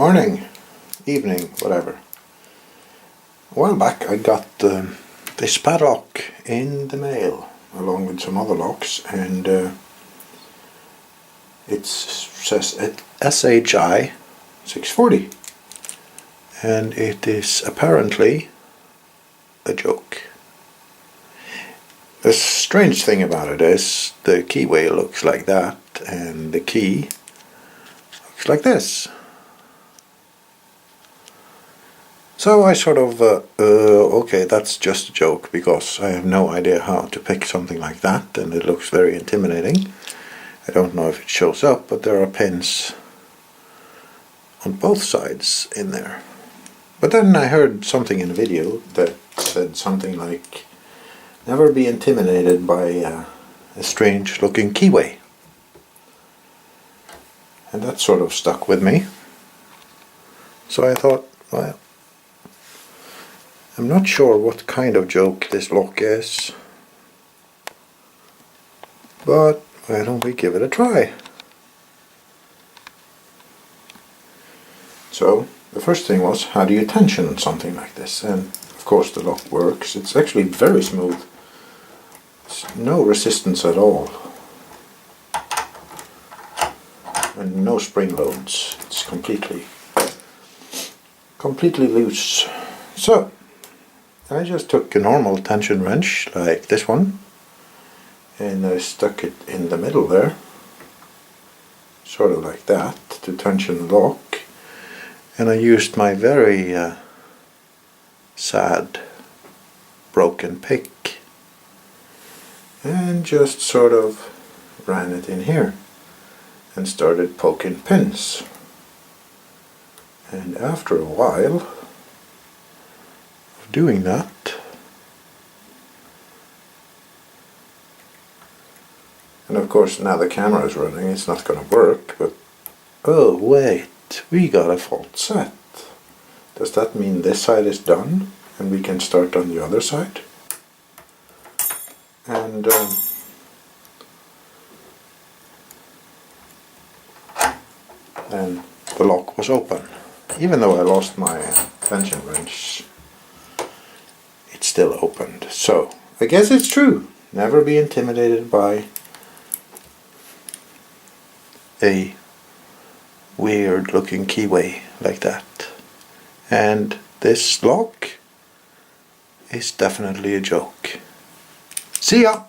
morning, evening, whatever. A while back I got this padlock in the mail along with some other locks, and it says SHI 640, and it is apparently a joke. The strange thing about it is the keyway looks like that and the key looks like this. So I sort of, okay, that's just a joke, because I have no idea how to pick something like that, and it looks very intimidating. I don't know if it shows up, but there are pins on both sides in there. But then I heard something in a video that said something like, never be intimidated by a strange looking keyway. And that sort of stuck with me. So I thought, well, I'm not sure what kind of joke this lock is, but why don't we give it a try? So the first thing was, how do you tension something like this? And of course the lock works. It's actually very smooth. There's no resistance at all, and no spring loads. It's completely loose. So I just took a normal tension wrench like this one, and I stuck it in the middle there, sort of like that, to tension the lock. And I used my very sad broken pick and just sort of ran it in here and started poking pins. And after a while of doing that, and of course now the camera is running, it's not going to work, but oh wait, we got a fault set. Does that mean this side is done and we can start on the other side? And then the lock was open. Even though I lost my tension wrench, it still opened. So I guess it's true. Never be intimidated by a weird looking keyway like that. And this lock is definitely a joke. See ya!